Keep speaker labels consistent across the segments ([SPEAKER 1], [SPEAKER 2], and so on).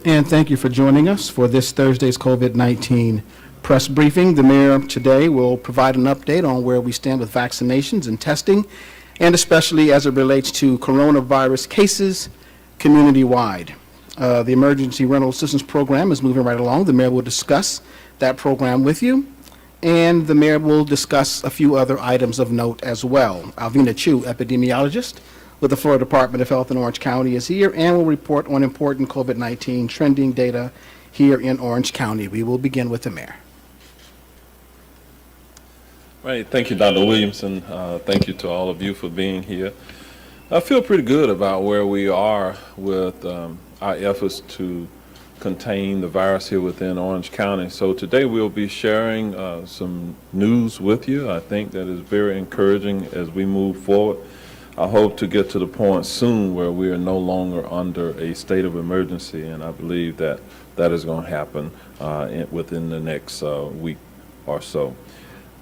[SPEAKER 1] And thank you for joining us for this Thursday's COVID-19 press briefing. The mayor today will provide an update on where we stand with vaccinations and testing, and especially as it relates to coronavirus cases community-wide. The Emergency Rental Assistance Program is moving right along. The mayor will discuss that program with you, and the mayor will discuss a few other items of note as well. Alvina Chu, epidemiologist with the Florida Department of Health in Orange County, is here and will report on important COVID-19 trending data here in Orange County. We will begin with the mayor.
[SPEAKER 2] Right, thank you, Dr. Williamson. Thank you to all of you for being here. I feel pretty good about where we are with our efforts to contain the virus here within Orange County. So today we'll be sharing some news with you. I think that is very encouraging as we move forward. I hope to get to the point soon where we are no longer under a state of emergency, and I believe that that is going to happen within the next week or so.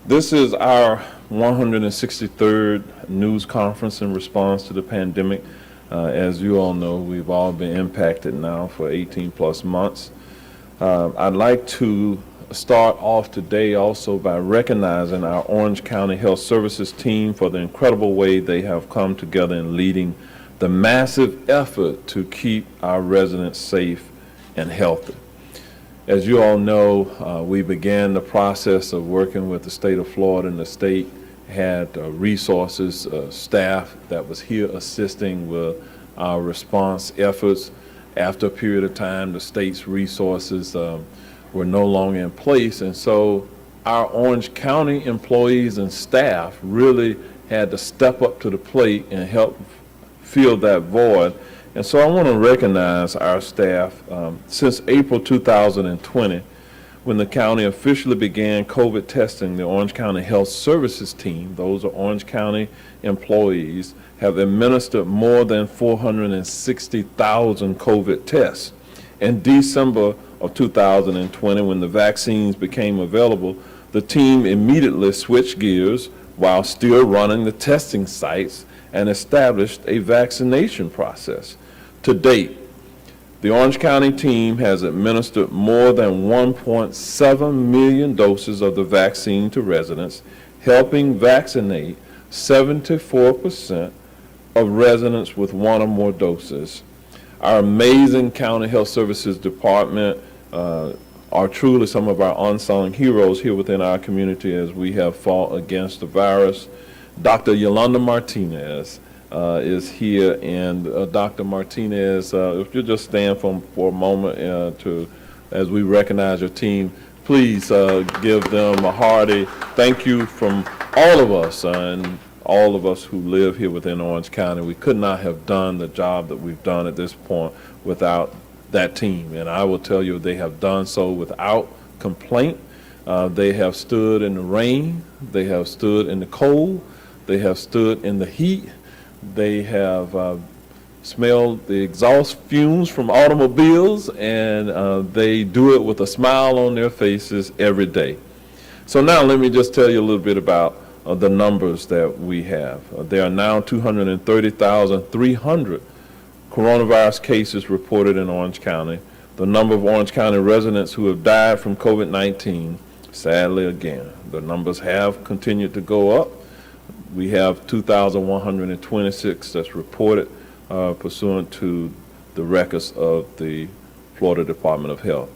[SPEAKER 2] This is our 163rd news conference in response to the pandemic. As you all know, we've all been impacted now for 18 plus months. I'd like to start off today also by recognizing our Orange County Health Services team for the incredible way they have come together in leading the massive effort to keep our residents safe and healthy. As you all know, we began the process of working with the state of Florida, and the state had resources, staff that was here assisting with our response efforts. After a period of time, the state's resources were no longer in place, and so our Orange County employees and staff really had to step up to the plate and help fill that void. And so I want to recognize our staff. Since April 2020, when the county officially began COVID testing, the Orange County Health Services team, those are Orange County employees, have administered more than 460,000 COVID tests. In December of 2020, when the vaccines became available, the team immediately switched gears while still running the testing sites and established a vaccination process. To date, the Orange County team has administered more than 1.7 million doses of the vaccine to residents, helping vaccinate 74% of residents with one or more doses. Our amazing County Health Services Department are truly some of our unsung heroes here within our community as we have fought against the virus. Dr. Yolanda Martinez is here, and Dr. Martinez, if you just stand for a moment as we recognize your team, please give them a hearty thank you from all of us and all of us who live here within Orange County. We could not have done the job that we've done at this point without that team, and I will tell you they have done so without complaint. They have stood in the rain, they have stood in the cold, they have stood in the heat, they have smelled the exhaust fumes from automobiles, and they do it with a smile on their faces every day. So now let me just tell you a little bit about the numbers that we have. There are now 230,300 coronavirus cases reported in Orange County. The number of Orange County residents who have died from COVID-19, sadly again, the numbers have continued to go up. We have 2,126 that's reported pursuant to the records of the Florida Department of Health.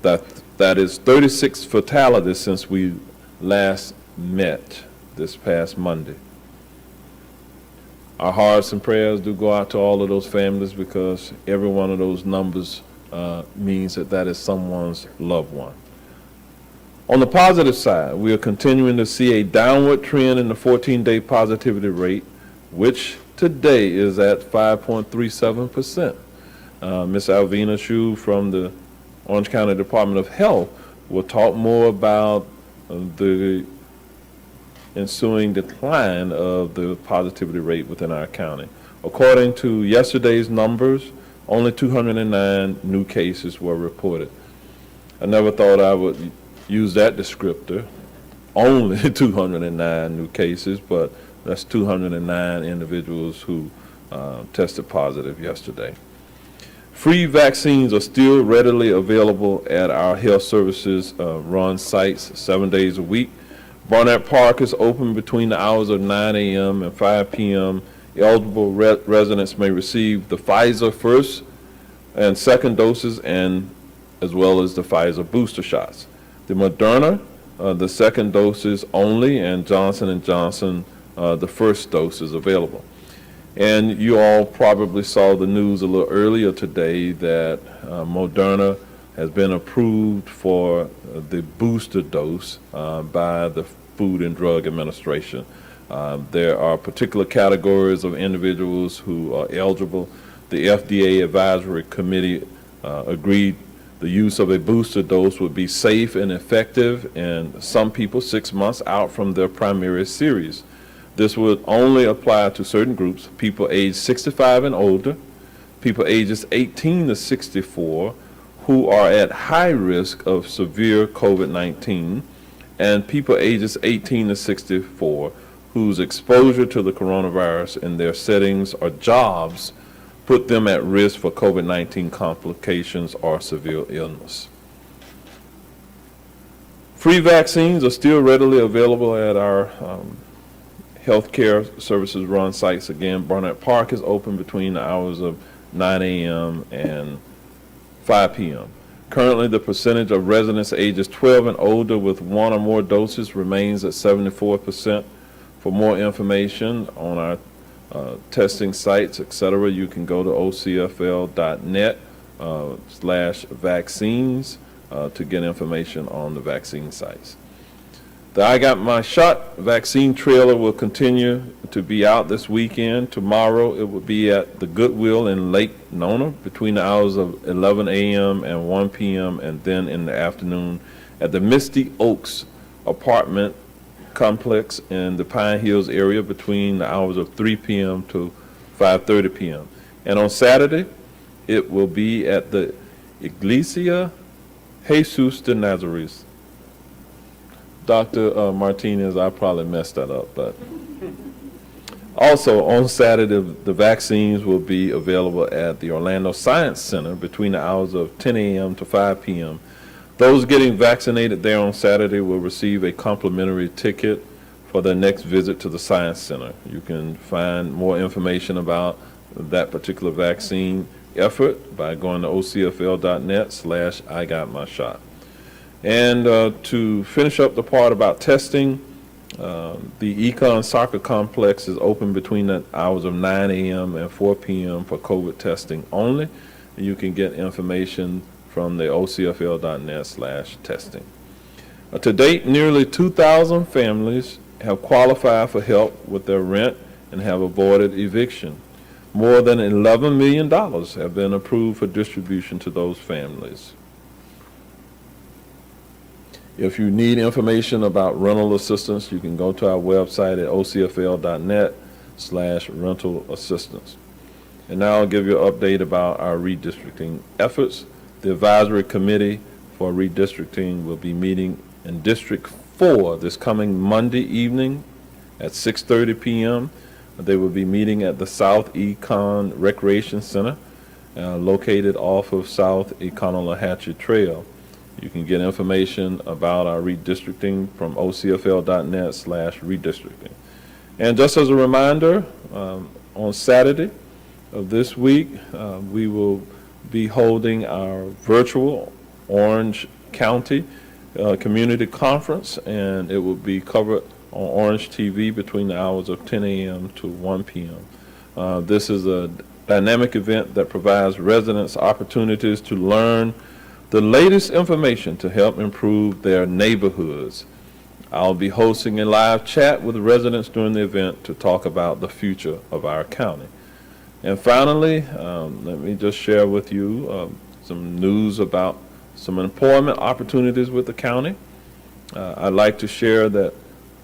[SPEAKER 2] That is 36 fatalities since we last met this past Monday. Our hearts and prayers do go out to all of those families, because every one of those numbers means that is someone's loved one. On the positive side, we are continuing to see a downward trend in the 14-day positivity rate, which today is at 5.37%. Ms. Alvina Chu from the Orange County Department of Health will talk more about the ensuing decline of the positivity rate within our county. According to yesterday's numbers, only 209 new cases were reported. I never thought I would use that descriptor, only 209 new cases, but that's 209 individuals who tested positive yesterday. Free vaccines are still readily available at our health services run sites 7 days a week. Barnett Park is open between the hours of 9 a.m. and 5 p.m. Eligible residents may receive the Pfizer first and second doses, and as well as the Pfizer booster shots. The Moderna, the second doses only, and Johnson & Johnson, the first dose is available. And you all probably saw the news a little earlier today that Moderna has been approved for the booster dose by the Food and Drug Administration. There are particular categories of individuals who are eligible. The FDA Advisory Committee agreed the use of a booster dose would be safe and effective in some people 6 months out from their primary series. This would only apply to certain groups: people aged 65 and older, people ages 18 to 64 who are at high risk of severe COVID-19, and people ages 18 to 64 whose exposure to the coronavirus in their settings or jobs put them at risk for COVID-19 complications or severe illness. Free vaccines are still readily available at our healthcare services run sites. Again, Barnett Park is open between the hours of 9 a.m. and 5 p.m. Currently, the percentage of residents ages 12 and older with one or more doses remains at 74%. For more information on our testing sites, etc., you can go to ocfl.net/vaccines to get information on the vaccine sites. The I Got My Shot vaccine trailer will continue to be out this weekend. Tomorrow it will be at the Goodwill in Lake Nona between the hours of 11 a.m. and 1 p.m. and then in the afternoon at the Misty Oaks apartment complex in the Pine Hills area between the hours of 3 p.m. to 5:30 p.m. And on Saturday it will be at the Iglesia Jesus de Nazaret. Dr. Martinez, I probably messed that up, but also on Saturday, the vaccines will be available at the Orlando Science Center between the hours of 10 a.m. to 5 p.m. Those getting vaccinated there on Saturday will receive a complimentary ticket for their next visit to the Science Center. You can find more information about that particular vaccine effort by going to ocfl.net/IGotMyShot. And to finish up the part about testing, the Econ Soccer Complex is open between the hours of 9 a.m. and 4 p.m. for COVID testing only. You can get information from the ocfl.net/testing. To date, nearly 2,000 families have qualified for help with their rent and have avoided eviction. More than $11 million have been approved for distribution to those families. If you need information about rental assistance, you can go to our website at ocfl.net/rental assistance. And now I'll give you an update about our redistricting efforts. The Advisory Committee for Redistricting will be meeting in District 4 this coming Monday evening at 6:30 p.m. They will be meeting at the South Econ Recreation Center, located off of South Econolathatchee Trail. You can get information about our redistricting from ocfl.net/redistricting. And just as a reminder, on Saturday of this week, we will be holding our virtual Orange County Community Conference, and it will be covered on Orange TV between the hours of 10 a.m. to 1 p.m. This is a dynamic event that provides residents opportunities to learn the latest information to help improve their neighborhoods. I'll be hosting a live chat with residents during the event to talk about the future of our county. And finally, let me just share with you some news about some employment opportunities with the county. I'd like to share that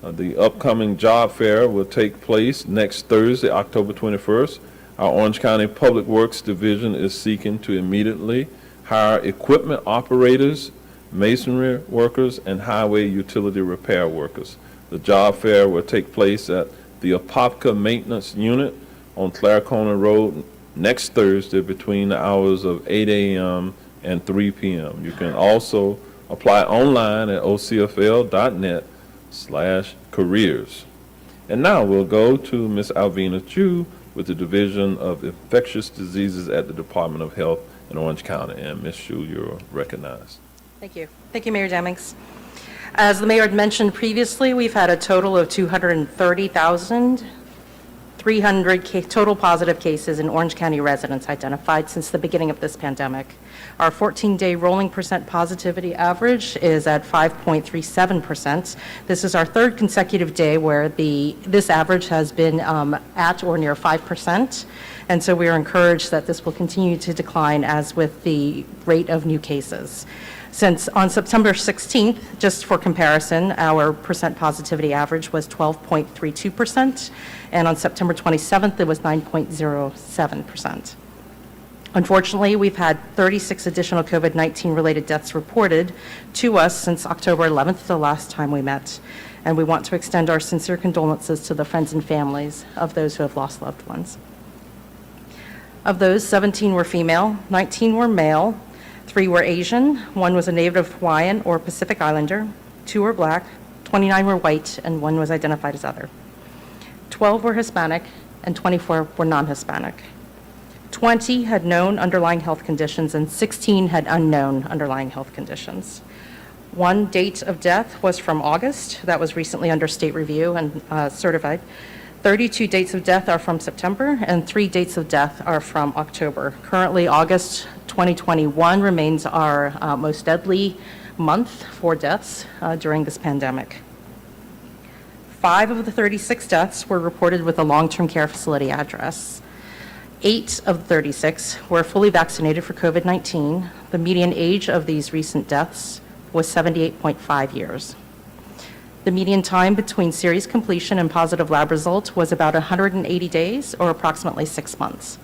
[SPEAKER 2] the upcoming job fair will take place next Thursday, October 21st. Our Orange County Public Works Division is seeking to immediately hire equipment operators, masonry workers, and highway utility repair workers. The job fair will take place at the Apopka Maintenance Unit on Claricona Road next Thursday between the hours of 8 a.m. and 3 p.m. You can also apply online at ocfl.net/careers. And now we'll go to Ms. Alvina Chu with the Division of Infectious Diseases at the Department of Health in Orange County. And Ms. Chu, you're recognized.
[SPEAKER 3] Thank you. Thank you, Mayor Demings. As the mayor had mentioned previously, we've had a total of 230,300 total positive cases in Orange County residents identified since the beginning of this pandemic. Our 14-day rolling percent positivity average is at 5.37%. This is our third consecutive day where this average has been at or near 5%. And so we are encouraged that this will continue to decline as with the rate of new cases. Since on September 16th, just for comparison, our percent positivity average was 12.32%, and on September 27th, it was 9.07%. Unfortunately, we've had 36 additional COVID-19 related deaths reported to us since October 11th, the last time we met, and we want to extend our sincere condolences to the friends and families of those who have lost loved ones. Of those, 17 were female, 19 were male, 3 were Asian, 1 was a native of Hawaiian or Pacific Islander, 2 were black, 29 were white, and 1 was identified as other. 12 were Hispanic, and 24 were non-Hispanic. 20 had known underlying health conditions, and 16 had unknown underlying health conditions. 1 date of death was from August. That was recently under state review and certified. 32 dates of death are from September, and 3 dates of death are from October. Currently, August 2021 remains our most deadly month for deaths during this pandemic. 5 of the 36 deaths were reported with a long-term care facility address. 8 of the 36 were fully vaccinated for COVID-19. The median age of these recent deaths was 78.5 years. The median time between series completion and positive lab result was about 180 days, or approximately 6 months.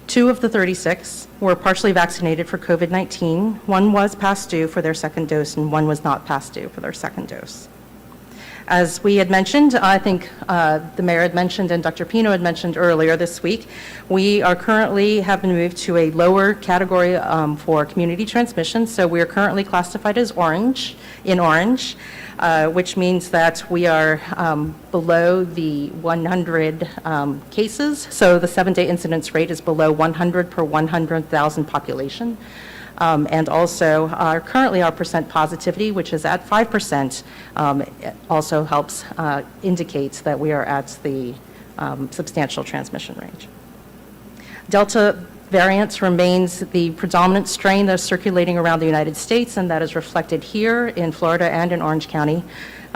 [SPEAKER 3] 2 of the 36 were partially vaccinated for COVID-19. 1 was past due for their second dose, and 1 was not past due for their second dose. As we had mentioned, I think the mayor had mentioned and Dr. Pino had mentioned earlier this week, we are currently have been moved to a lower category for community transmission. So we are currently classified as orange, which means that we are below the 100 cases. So the 7-day incidence rate is below 100 per 100,000 population. And also, currently our percent positivity, which is at 5%, also helps indicate that we are at the substantial transmission range. Delta variant remains the predominant strain that is circulating around the United States, and that is reflected here in Florida and in Orange County.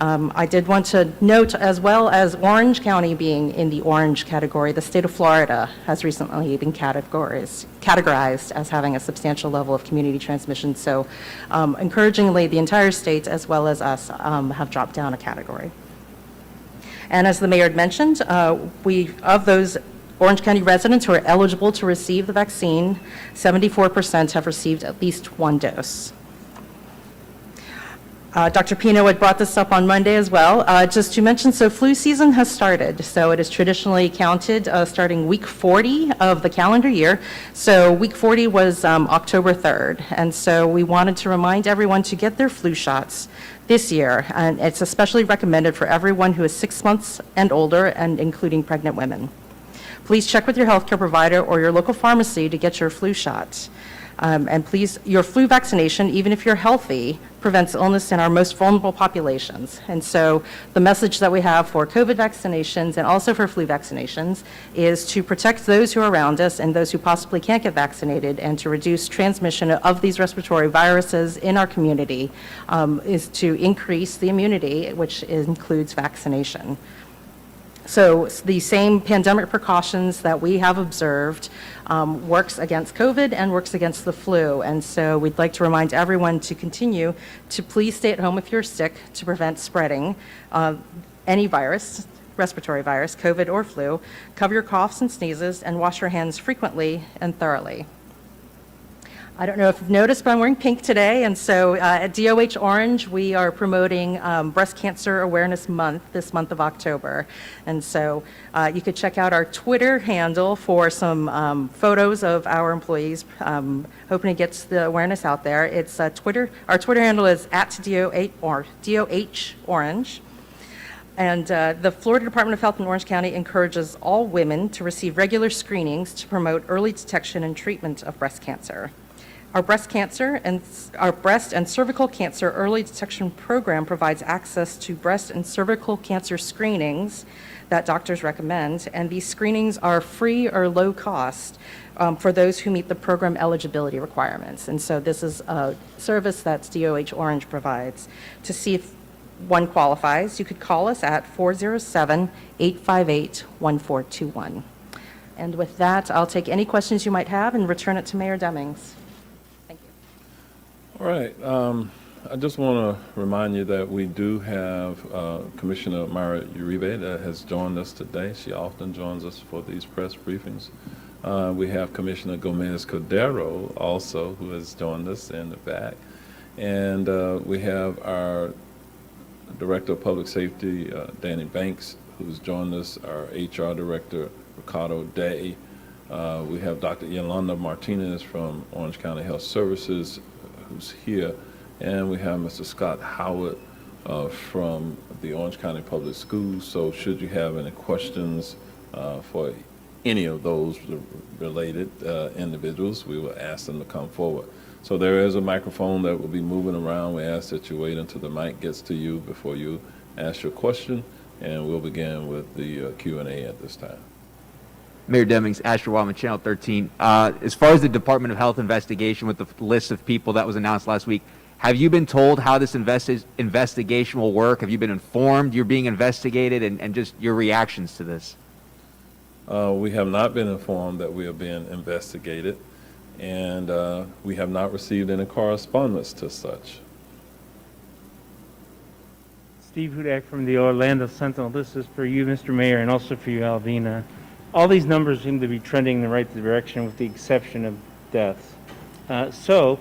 [SPEAKER 3] I did want to note, as well as Orange County being in the orange category, the state of Florida has recently been categorized as having a substantial level of community transmission. So encouragingly, the entire state, as well as us, have dropped down a category. And as the mayor had mentioned, of those Orange County residents who are eligible to receive the vaccine, 74% have received at least 1 dose. Dr. Pino had brought this up on Monday as well. Just to mention, so flu season has started. So it is traditionally counted starting week 40 of the calendar year. So week 40 was October 3rd. And so we wanted to remind everyone to get their flu shots this year. And it's especially recommended for everyone who is 6 months and older, and including pregnant women. Please check with your healthcare provider or your local pharmacy to get your flu shot. And please, your flu vaccination, even if you're healthy, prevents illness in our most vulnerable populations. And so the message that we have for COVID vaccinations and also for flu vaccinations is to protect those who are around us and those who possibly can't get vaccinated, and to reduce transmission of these respiratory viruses in our community, is to increase the immunity, which includes vaccination. So the same pandemic precautions that we have observed works against COVID and works against the flu. And so we'd like to remind everyone to continue to please stay at home if you're sick to prevent spreading any virus, respiratory virus, COVID or flu. Cover your coughs and sneezes and wash your hands frequently and thoroughly. I don't know if you've noticed, but I'm wearing pink today, and so at DOH Orange, we are promoting Breast Cancer Awareness Month, this month of October. And so you could check out our Twitter handle for some photos of our employees, hoping to get the awareness out there. It's our Twitter handle is @DOH Orange. And the Florida Department of Health in Orange County encourages all women to receive regular screenings to promote early detection and treatment of breast cancer. Our breast and cervical cancer early detection program provides access to breast and cervical cancer screenings that doctors recommend, and these screenings are free or low cost for those who meet the program eligibility requirements. And so this is a service that DOH Orange provides. To see if one qualifies, you could call us at 407-858-1421. And with that, I'll take any questions you might have and return it to Mayor Demings. Thank you.
[SPEAKER 2] All right. I just want to remind you that we do have Commissioner Myra Uribe that has joined us today. She often joins us for these press briefings. We have Commissioner Gomez Cordero also, who has joined us in the back. And we have our Director of Public Safety, Danny Banks, who's joined us, our HR Director, Ricardo Day. We have Dr. Yolanda Martinez from Orange County Health Services, who's here. And we have Mr. Scott Howard from the Orange County Public Schools. So should you have any questions for any of those related individuals, we will ask them to come forward. So there is a microphone that will be moving around. We ask that you wait until the mic gets to you before you ask your question, and we'll begin with the Q&A at this time.
[SPEAKER 4] Mayor Demings, Asher Wildman, Channel 13. As far as the Department of Health investigation with the list of people that was announced last week, have you been told how this investigation will work? Have you been informed you're being investigated, and just your reactions to this?
[SPEAKER 2] We have not been informed that we are being investigated, and we have not received any correspondence to such.
[SPEAKER 5] Steve Hudak from the Orlando Sentinel. This is for you, Mr. Mayor, and also for you, Alvina. All these numbers seem to be trending in the right direction with the exception of deaths. So,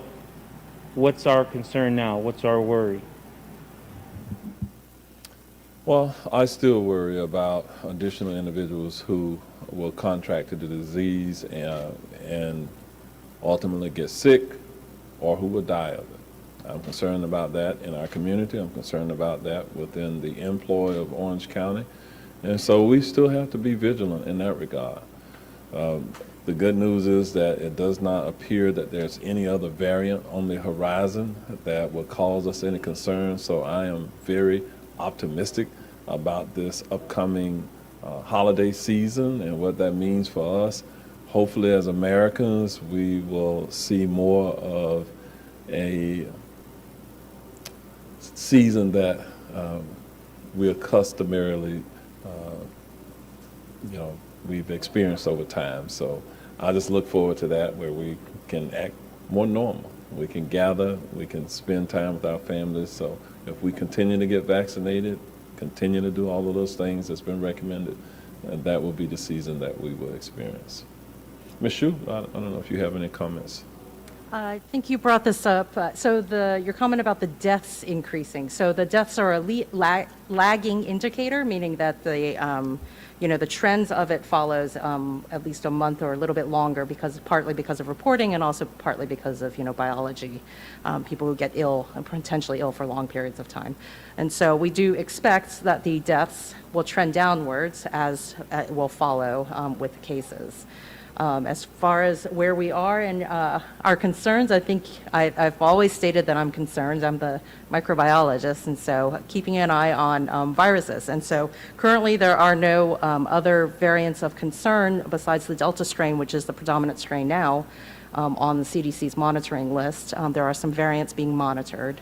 [SPEAKER 5] what's our concern now? What's our worry?
[SPEAKER 2] Well, I still worry about additional individuals who will contract the disease and ultimately get sick, or who will die of it. I'm concerned about that in our community. I'm concerned about that within the employ of Orange County. And so we still have to be vigilant in that regard. The good news is that it does not appear that there's any other variant on the horizon that will cause us any concern. So I am very optimistic about this upcoming holiday season and what that means for us. Hopefully, as Americans, we will see more of a season that we're customarily, we've experienced over time. So I just look forward to that, where we can act more normal. We can gather, we can spend time with our families. So if we continue to get vaccinated, continue to do all of those things that's been recommended, and that will be the season that we will experience. Ms. Shu, I don't know if you have any comments.
[SPEAKER 3] I think you brought this up. So your comment about the deaths increasing. So the deaths are a lagging indicator, meaning that the trends of it follows at least a month or a little bit longer, partly because of reporting and also partly because of biology, people who get ill and potentially ill for long periods of time. And so we do expect that the deaths will trend downwards as it will follow with cases. As far as where we are and our concerns, I think I've always stated that I'm concerned. I'm the microbiologist, and so keeping an eye on viruses. And so currently there are no other variants of concern besides the Delta strain, which is the predominant strain now on the CDC's monitoring list. There are some variants being monitored.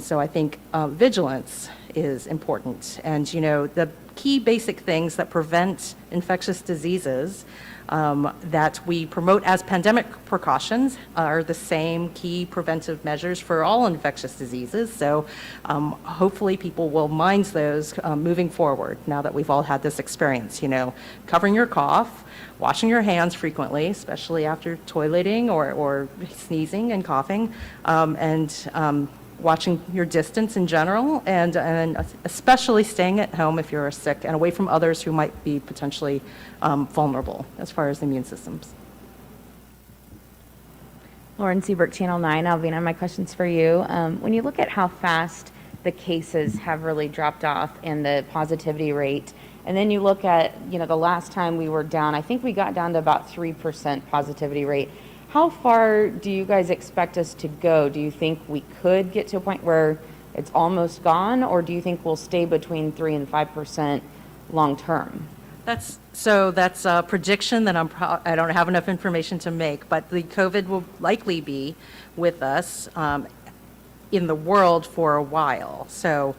[SPEAKER 3] So I think vigilance is important. And, the key basic things that prevent infectious diseases that we promote as pandemic precautions are the same key preventive measures for all infectious diseases. So hopefully people will mind those moving forward now that we've all had this experience. Covering your cough, washing your hands frequently, especially after toileting or sneezing and coughing, and watching your distance in general, and especially staying at home if you're sick and away from others who might be potentially vulnerable as far as the immune systems.
[SPEAKER 6] Lauren Seabrook, Channel 9. Alvina, my question's for you. When you look at how fast the cases have really dropped off and the positivity rate, and then you look at, the last time we were down, I think we got down to about 3% positivity rate. How far do you guys expect us to go? Do you think we could get to a point where it's almost gone, or do you think we'll stay between 3 and 5% long term?
[SPEAKER 3] That's a prediction that I don't have enough information to make, but the COVID will likely be with us in the world for a while. So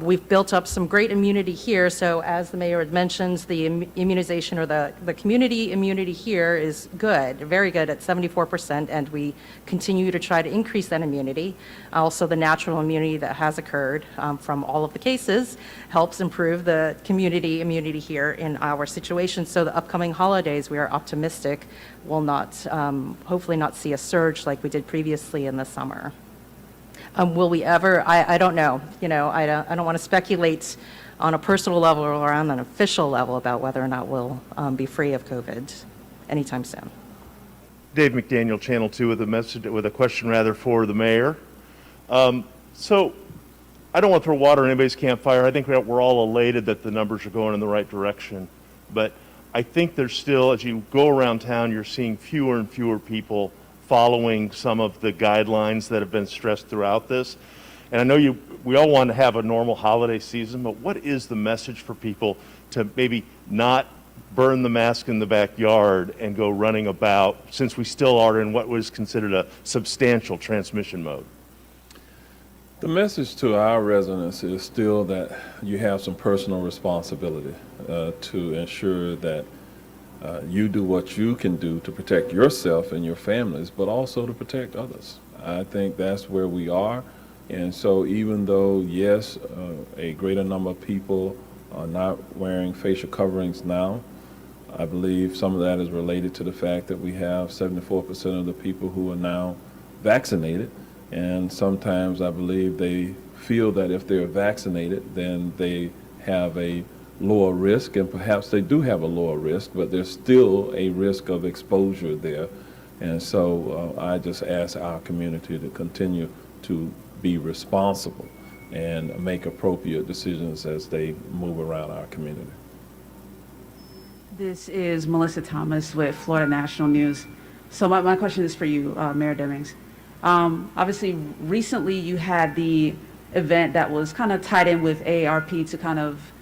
[SPEAKER 3] we've built up some great immunity here. So as the mayor had mentioned, the immunization or the community immunity here is good, very good at 74%, and we continue to try to increase that immunity. Also, the natural immunity that has occurred from all of the cases helps improve the community immunity here in our situation. So the upcoming holidays, we are optimistic, will not, hopefully not see a surge like we did previously in the summer. Will we ever? I don't know. I don't want to speculate on a personal level or on an official level about whether or not we'll be free of COVID anytime soon.
[SPEAKER 7] Dave McDaniel, Channel 2, with a question rather for the mayor. So I don't want to throw water in anybody's campfire. I think we're all elated that the numbers are going in the right direction. But I think there's still, as you go around town, you're seeing fewer and fewer people following some of the guidelines that have been stressed throughout this. And I know we all want to have a normal holiday season, but what is the message for people to maybe not burn the mask in the backyard and go running about, since we still are in what was considered a substantial transmission mode?
[SPEAKER 2] The message to our residents is still that you have some personal responsibility to ensure that you do what you can do to protect yourself and your families, but also to protect others. I think that's where we are. And so even though, yes, a greater number of people are not wearing facial coverings now, I believe some of that is related to the fact that we have 74% of the people who are now vaccinated. And sometimes I believe they feel that if they're vaccinated, then they have a lower risk, and perhaps they do have a lower risk, but there's still a risk of exposure there. And so I just ask our community to continue to be responsible and make appropriate decisions as they move around our community.
[SPEAKER 8] This is Melissa Thomas with Florida National News. So my question is for you, Mayor Demings. Obviously, recently you had the event that was kind of tied in with AARP to kind of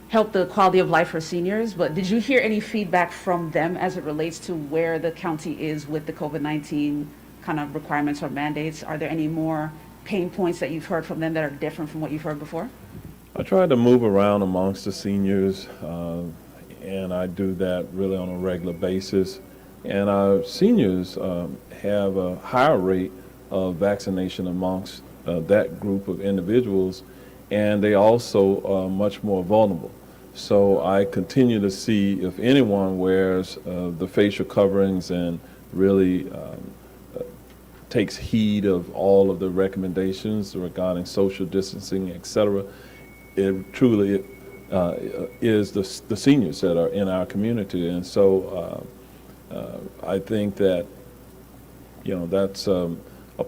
[SPEAKER 8] help the quality of life for seniors, but did you hear any feedback from them as it relates to where the county is with the COVID-19 kind of requirements or mandates? Are there any more pain points that you've heard from them that are different from what you've heard before?
[SPEAKER 2] I try to move around amongst the seniors, and I do that really on a regular basis. And our seniors have a higher rate of vaccination amongst that group of individuals, and they also are much more vulnerable. So I continue to see if anyone wears the facial coverings and really takes heed of all of the recommendations regarding social distancing, et cetera, it truly is the seniors that are in our community. And so I think that, that's a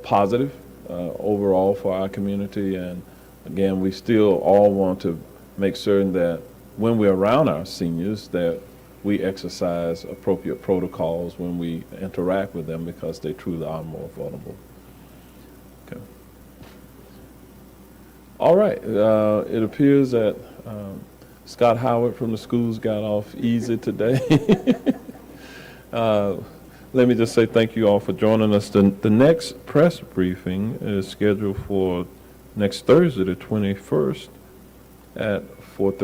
[SPEAKER 2] positive overall for our community. And again, we still all want to make certain that when we're around our seniors that we exercise appropriate protocols when we interact with them, because they truly are more vulnerable. Okay. All right. It appears that Scott Howard from the schools got off easy today. Let me just say thank you all for joining us. The next press briefing is scheduled for next Thursday, the 21st, at 4:30.